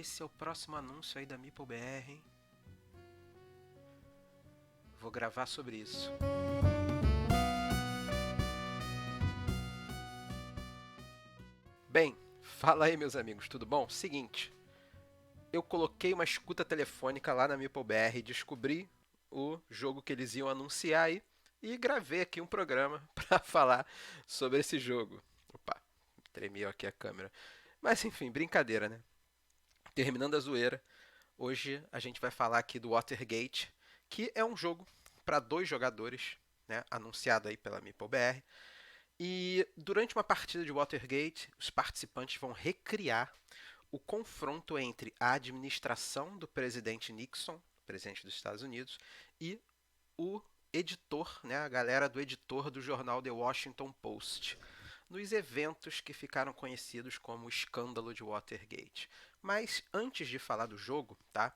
esse é o próximo anúncio aí da MeepleBR, hein? Vou gravar sobre isso. Bem, fala aí meus amigos, tudo bom? Seguinte, eu coloquei uma escuta telefônica lá na MeepleBR, descobri o jogo que eles iam anunciar aí e gravei aqui um programa para falar sobre esse jogo. Opa, tremeu aqui a câmera. Mas enfim, brincadeira, né? Terminando a zoeira, hoje a gente vai falar aqui do Watergate, que é um jogo para 2 jogadores, né, anunciado aí pela MeepleBR. E durante uma partida de Watergate, os participantes vão recriar o confronto entre a administração do presidente Nixon, presidente dos Estados Unidos, e o editor, né, a galera do editor do jornal The Washington Post, nos eventos que ficaram conhecidos como o escândalo de Watergate. Mas antes de falar do jogo, tá?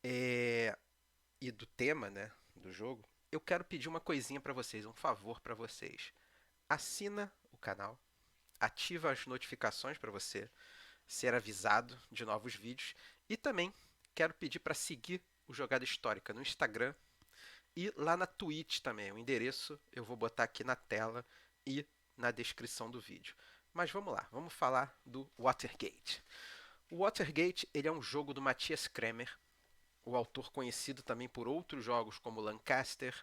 E do tema, né, do jogo, eu quero pedir uma coisinha para vocês, um favor para vocês. Assina o canal, ativa as notificações para você ser avisado de novos vídeos e também quero pedir para seguir o Jogada Histórica no Instagram e lá na Twitch também. O endereço eu vou botar aqui na tela e na descrição do vídeo. Mas vamos lá, vamos falar do Watergate. O Watergate ele é um jogo do Matthias Cramer, o autor conhecido também por outros jogos como Lancaster,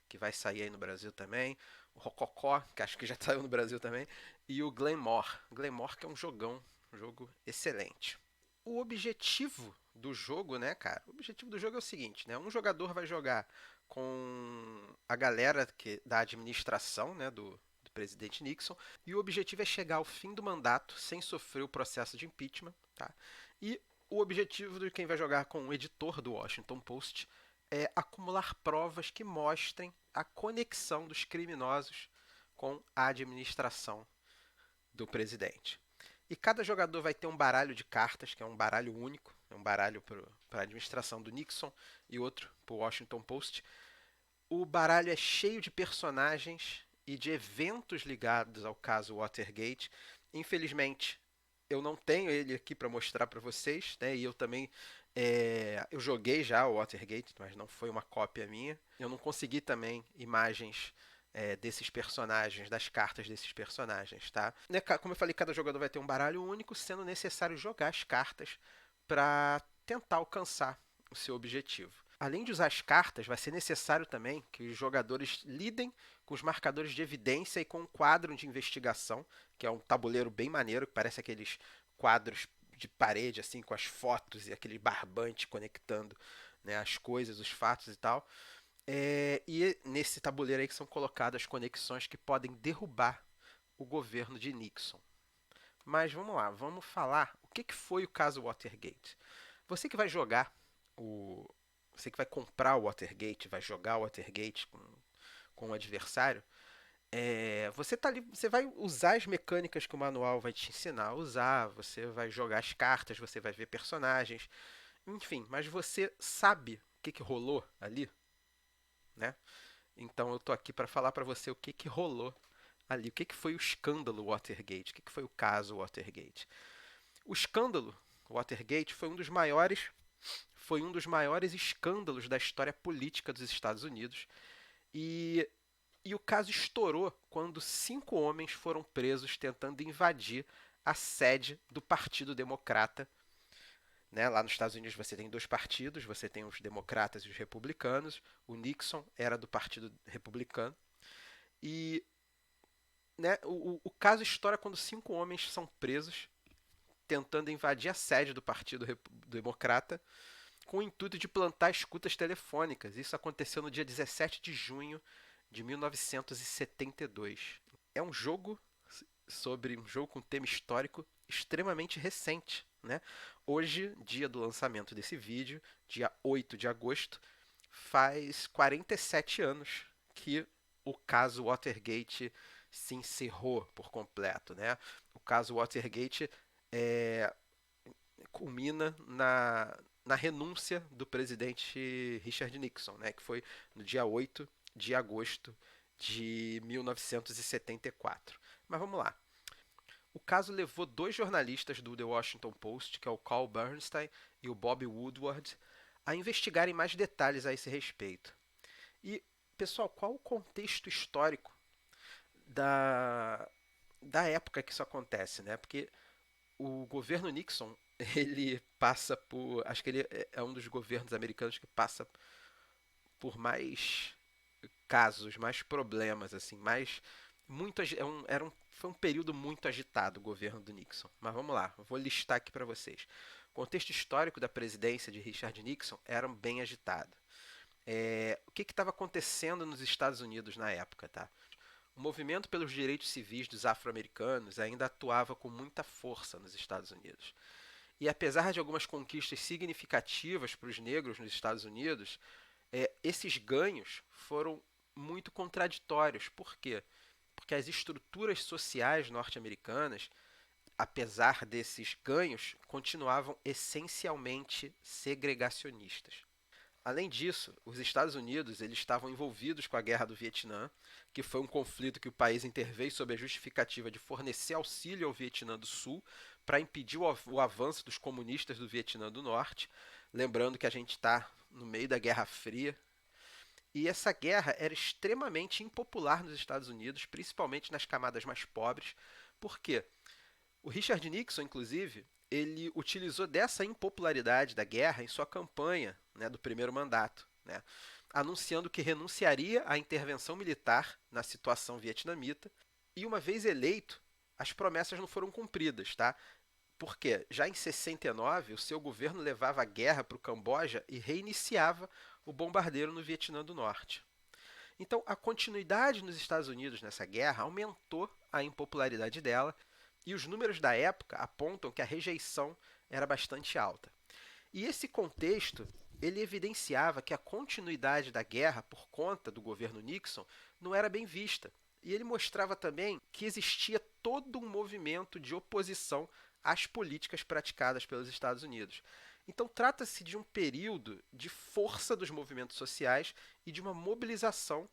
que vai sair aí no Brasil também, o Rococó, que acho que já saiu no Brasil também, e o Glenmore. Glenmore que é um jogão, um jogo excelente. O objetivo do jogo, né, cara? O objetivo do jogo é o seguinte, né? Um jogador vai jogar com a galera da administração, né, do presidente Nixon, e o objetivo é chegar ao fim do mandato sem sofrer o processo de impeachment, tá? E o objetivo de quem vai jogar com o editor do Washington Post é acumular provas que mostrem a conexão dos criminosos com a administração do presidente. E cada jogador vai ter um baralho de cartas, que é um baralho único, é um baralho para a administração do Nixon e outro para o Washington Post. O baralho é cheio de personagens e de eventos ligados ao caso Watergate. Infelizmente, eu não tenho ele aqui para mostrar para vocês, né? E eu também eu joguei já o Watergate, mas não foi uma cópia minha. Eu não consegui também imagens desses personagens, das cartas desses personagens, tá? Né, como eu falei, cada jogador vai ter um baralho único, sendo necessário jogar as cartas para tentar alcançar o seu objetivo. Além de usar as cartas, vai ser necessário também que os jogadores lidem com os marcadores de evidência e com um quadro de investigação, que é um tabuleiro bem maneiro, que parece aqueles quadros de parede, assim, com as fotos e aquele barbante conectando, né, as coisas, os fatos e tal. E nesse tabuleiro aí que são colocadas as conexões que podem derrubar o governo de Nixon. Mas vamos lá, vamos falar o que foi o caso Watergate. Você que vai jogar o. Você que vai comprar o Watergate, vai jogar o Watergate com o adversário, você tá ali, você vai usar as mecânicas que o manual vai te ensinar a usar, você vai jogar as cartas, você vai ver personagens, enfim, mas você sabe o que rolou ali, né? Então eu tô aqui para falar para você o que rolou ali, o que foi o escândalo Watergate, o que foi o caso Watergate. O escândalo Watergate foi um dos maiores escândalos da história política dos Estados Unidos e o caso estourou quando 5 homens foram presos tentando invadir a sede do Partido Democrata. Né? Lá nos Estados Unidos você tem 2 partidos, você tem os democratas e os republicanos. O Nixon era do Partido Republicano. E né, o caso estoura quando 5 homens são presos tentando invadir a sede do Partido Democrata com o intuito de plantar escutas telefônicas. Isso aconteceu no dia 17 de junho de 1972. É um jogo com tema histórico extremamente recente, né? Hoje, dia do lançamento desse vídeo, dia 8 de agosto, faz 47 anos que o caso Watergate se encerrou por completo, né? O caso Watergate é, culmina na renúncia do presidente Richard Nixon, né, que foi no dia 8 de agosto de 1974. Mas vamos lá. O caso levou dois jornalistas do The Washington Post, que é o Carl Bernstein e o Bob Woodward, a investigarem mais detalhes a esse respeito. E, pessoal, qual o contexto histórico da, da época que isso acontece, né? Porque o governo Nixon, ele passa por, acho que ele é um dos governos americanos que passa por mais casos, mais problemas, assim, mais muito foi um período muito agitado o governo do Nixon. Mas vamos lá, vou listar aqui para vocês. O contexto histórico da presidência de Richard Nixon era bem agitado. O que estava acontecendo nos Estados Unidos na época, tá? O movimento pelos direitos civis dos afro-americanos ainda atuava com muita força nos Estados Unidos. E apesar de algumas conquistas significativas para os negros nos Estados Unidos, esses ganhos foram muito contraditórios. Por quê? Porque as estruturas sociais norte-americanas, apesar desses ganhos, continuavam essencialmente segregacionistas. Além disso, os Estados Unidos eles estavam envolvidos com a Guerra do Vietnã, que foi um conflito que o país interveio sob a justificativa de fornecer auxílio ao Vietnã do Sul para impedir o avanço dos comunistas do Vietnã do Norte. Lembrando que a gente está no meio da Guerra Fria. E essa guerra era extremamente impopular nos Estados Unidos, principalmente nas camadas mais pobres. Por quê? O Richard Nixon, inclusive, ele utilizou dessa impopularidade da guerra em sua campanha, né, do primeiro mandato, né, anunciando que renunciaria à intervenção militar na situação vietnamita. E uma vez eleito, as promessas não foram cumpridas, tá? Porque já em 69 o seu governo levava a guerra para o Camboja e reiniciava o bombardeio no Vietnã do Norte. Então, a continuidade nos Estados Unidos nessa guerra aumentou a impopularidade dela e os números da época apontam que a rejeição era bastante alta. E esse contexto ele evidenciava que a continuidade da guerra por conta do governo Nixon não era bem vista. E ele mostrava também que existia todo um movimento de oposição às políticas praticadas pelos Estados Unidos. Então, trata-se de um período de força dos movimentos sociais e de uma mobilização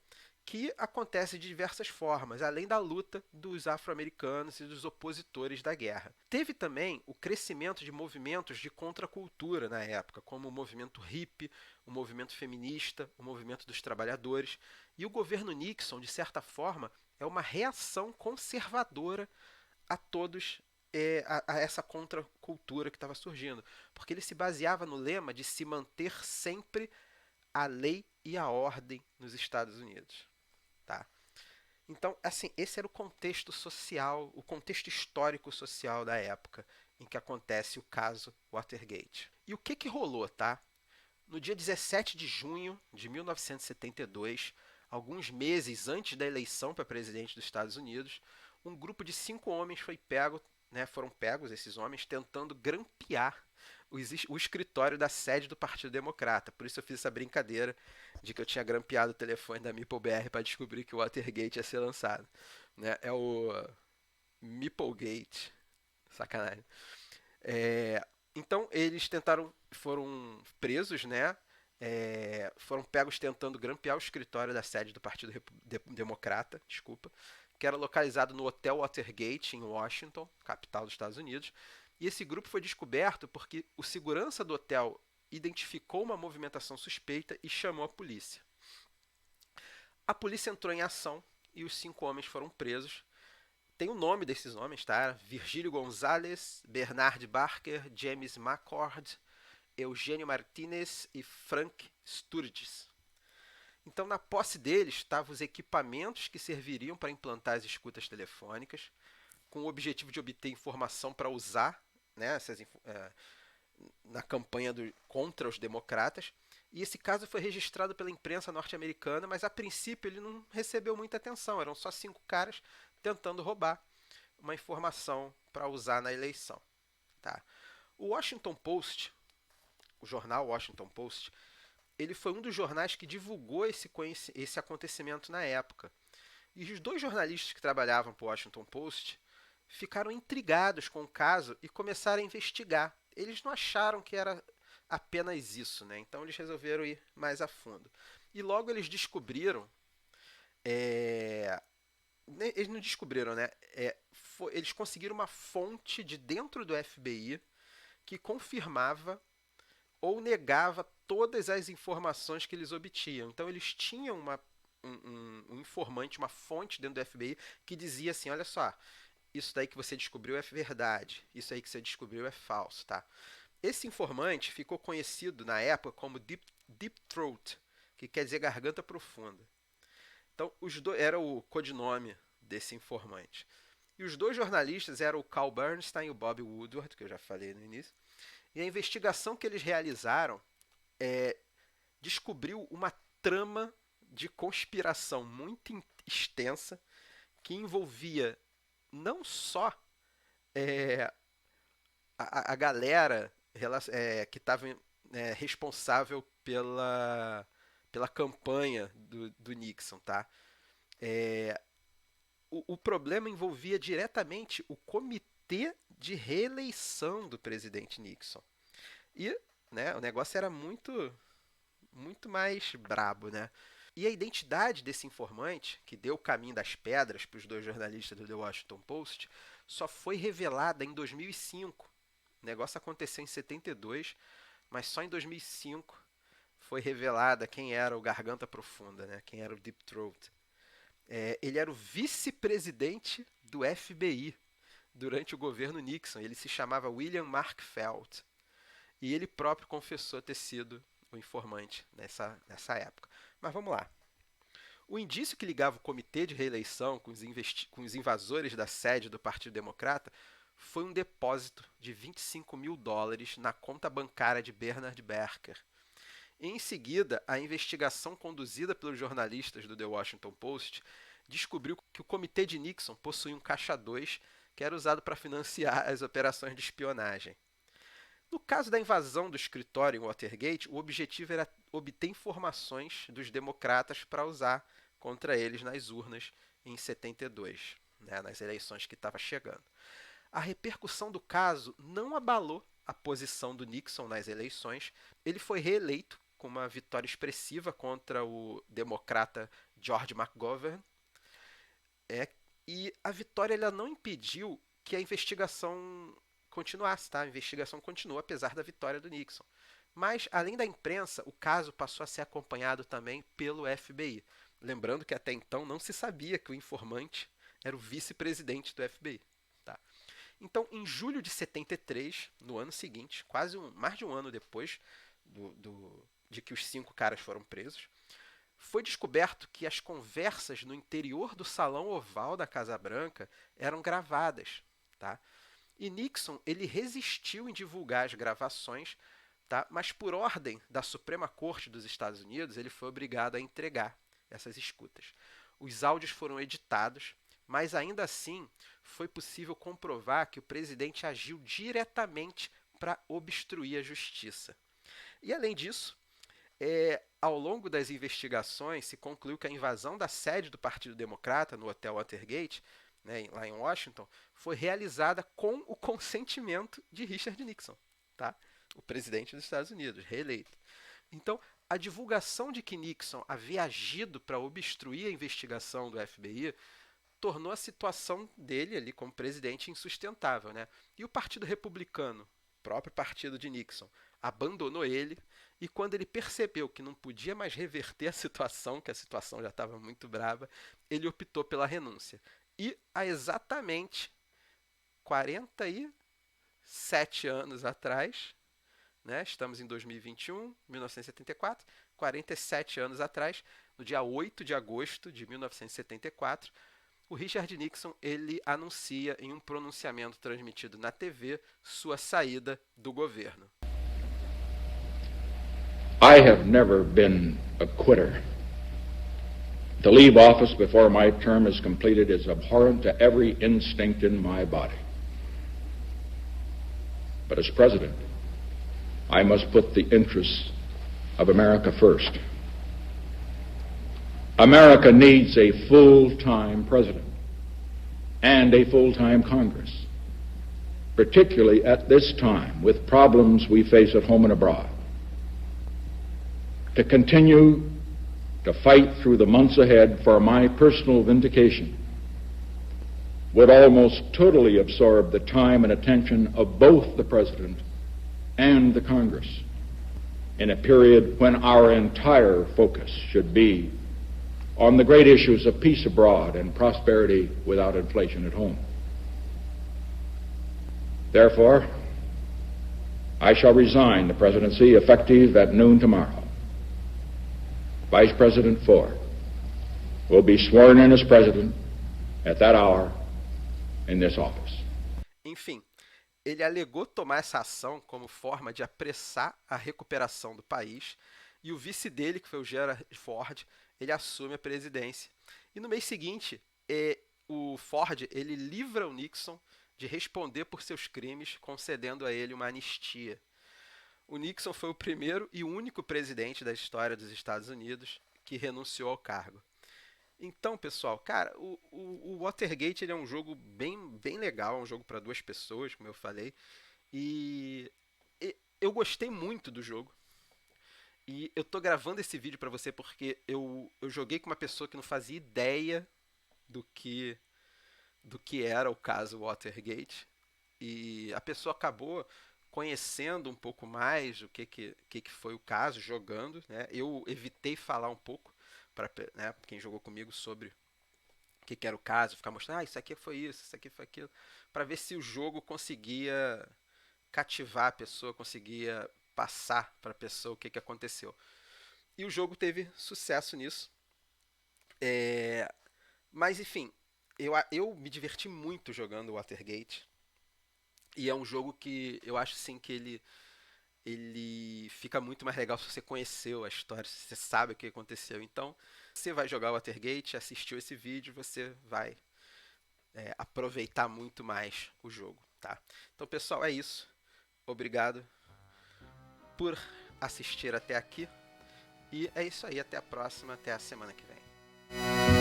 que acontece de diversas formas, além da luta dos afro-americanos e dos opositores da guerra. Teve também o crescimento de movimentos de contracultura na época, como o movimento hippie, o movimento feminista, o movimento dos trabalhadores, e o governo Nixon, de certa forma, é uma reação conservadora a todos a essa contracultura que estava surgindo, porque ele se baseava no lema de se manter sempre a lei e a ordem nos Estados Unidos. Tá? Então, assim, esse era o contexto social, o contexto histórico social da época em que acontece o caso Watergate. E o que rolou, tá? No dia 17 de junho de 1972, alguns meses antes da eleição para presidente dos Estados Unidos, um grupo de 5 homens foram pegos esses homens tentando grampear o escritório da sede do Partido Democrata. Por isso eu fiz essa brincadeira de que eu tinha grampeado o telefone da MeepleBR para descobrir que o Watergate ia ser lançado. Né? É o Meeplegate. Sacanagem. Então eles foram presos, né? Foram pegos tentando grampear o escritório da sede do Partido Democrata, desculpa, que era localizado no Hotel Watergate em Washington, capital dos Estados Unidos. E esse grupo foi descoberto porque o segurança do hotel identificou uma movimentação suspeita e chamou a polícia. A polícia entrou em ação e os 5 homens foram presos. Tem o nome desses homens, tá? Virgílio Gonzalez, Bernard Barker, James McCord, Eugênio Martinez e Frank Sturgis. Então, na posse deles estavam os equipamentos que serviriam para implantar as escutas telefônicas, com o objetivo de obter informação para usar, né, na campanha contra os democratas. E esse caso foi registrado pela imprensa norte-americana, mas a princípio ele não recebeu muita atenção. Eram só 5 caras tentando roubar uma informação para usar na eleição. Tá? O Washington Post, o jornal Washington Post, ele foi um dos jornais que divulgou esse acontecimento na época. E os 2 jornalistas que trabalhavam para o Washington Post ficaram intrigados com o caso e começaram a investigar. Eles não acharam que era apenas isso, né? Então eles resolveram ir mais a fundo. E logo eles descobriram Eles não descobriram, né? Eles conseguiram uma fonte de dentro do FBI que confirmava ou negava todas as informações que eles obtinham. Então eles tinham um informante, uma fonte dentro do FBI que dizia assim, olha só, isso daí que você descobriu é verdade, isso aí que você descobriu é falso, tá? Esse informante ficou conhecido na época como Deep Throat, que quer dizer garganta profunda. Então, era o codinome desse informante. E os dois jornalistas eram o Carl Bernstein e o Bob Woodward, que eu já falei no início. E a investigação que eles realizaram descobriu uma trama de conspiração muito extensa que envolvia não só a galera que estava responsável pela campanha do Nixon, tá? O problema envolvia diretamente o comitê de reeleição do presidente Nixon. E né, o negócio era muito mais brabo, né? E a identidade desse informante, que deu o caminho das pedras para os dois jornalistas do The Washington Post, só foi revelada em 2005. O negócio aconteceu em 72, mas só em 2005 foi revelada quem era o Garganta Profunda, né? Quem era o Deep Throat. Ele era o vice-presidente do FBI durante o governo Nixon. Ele se chamava William Mark Felt. E ele próprio confessou ter sido o informante nessa época. Mas vamos lá. O indício que ligava o comitê de reeleição com os invasores da sede do Partido Democrata foi um depósito de $25 mil na conta bancária de Bernard Berker. Em seguida, a investigação conduzida pelos jornalistas do The Washington Post descobriu que o comitê de Nixon possuía um caixa 2 que era usado para financiar as operações de espionagem. No caso da invasão do escritório em Watergate, o objetivo era obter informações dos democratas para usar contra eles nas urnas em 72, né, nas eleições que estavam chegando. A repercussão do caso não abalou a posição do Nixon nas eleições. Ele foi reeleito com uma vitória expressiva contra o democrata George McGovern. E a vitória ela não impediu que a investigação continuasse, tá? A investigação continua apesar da vitória do Nixon. Mas, além da imprensa, o caso passou a ser acompanhado também pelo FBI. Lembrando que até então não se sabia que o informante era o vice-presidente do FBI. Tá? Então, em julho de 73, no ano seguinte, mais de um ano depois de que os 5 caras foram presos, foi descoberto que as conversas no interior do salão oval da Casa Branca eram gravadas. Tá? E Nixon ele resistiu em divulgar as gravações, tá? Mas por ordem da Suprema Corte dos Estados Unidos, ele foi obrigado a entregar essas escutas. Os áudios foram editados, mas ainda assim foi possível comprovar que o presidente agiu diretamente para obstruir a justiça. E além disso, ao longo das investigações se concluiu que a invasão da sede do Partido Democrata no Hotel Watergate, né, lá em Washington, foi realizada com o consentimento de Richard Nixon, tá? O presidente dos Estados Unidos, reeleito. Então, a divulgação de que Nixon havia agido para obstruir a investigação do FBI tornou a situação dele ali como presidente insustentável, né? E o Partido Republicano, o próprio partido de Nixon, abandonou ele, e quando ele percebeu que não podia mais reverter a situação, que a situação já estava muito brava, ele optou pela renúncia. E há exatamente 47 anos atrás, né, estamos em 2021, 1974, 47 anos atrás, no dia 8 de agosto de 1974, o Richard Nixon ele anuncia em um pronunciamento transmitido na TV sua saída do governo. I have never been a quitter. To leave office before my term is completed is abhorrent to every instinct in my body. But as president, I must put the interests of America first. America needs a full-time president and a full-time Congress, particularly at this time with problems we face at home and abroad, to continue to fight through the months ahead for my personal vindication would almost totally absorb the time and attention of both the President and the Congress in a period when our entire focus should be on the great issues of peace abroad and prosperity without inflation at home. Therefore, I shall resign the presidency effective at noon tomorrow. Vice President Ford will be sworn in as president at that hour in this office. Enfim, ele alegou tomar essa ação como forma de apressar a recuperação do país, e o vice dele, que foi o Gerald Ford, ele assume a presidência. E no mês seguinte, o Ford ele livra o Nixon de responder por seus crimes, concedendo a ele uma anistia. O Nixon foi o primeiro e único presidente da história dos Estados Unidos que renunciou ao cargo. Então, pessoal, cara, o Watergate ele é um jogo bem legal, é um jogo para duas pessoas, como eu falei, e eu gostei muito do jogo. E eu tô gravando esse vídeo para você porque eu joguei com uma pessoa que não fazia ideia do que era o caso Watergate, e a pessoa acabou conhecendo um pouco mais o que foi o caso, jogando, né? Eu evitei falar um pouco para, né, quem jogou comigo sobre o que era o caso, ficar mostrando, isso aqui foi isso aqui foi aquilo, para ver se o jogo conseguia cativar a pessoa, conseguia passar para a pessoa o que aconteceu. E o jogo teve sucesso nisso. Mas enfim, eu me diverti muito jogando Watergate. E é um jogo que eu acho assim que ele fica muito mais legal se você conheceu a história, se você sabe o que aconteceu. Então, você vai jogar o Watergate, assistiu esse vídeo, você vai aproveitar muito mais o jogo, tá? Então, pessoal, é isso. Obrigado por assistir até aqui. E é isso aí, até a próxima, até a semana que vem.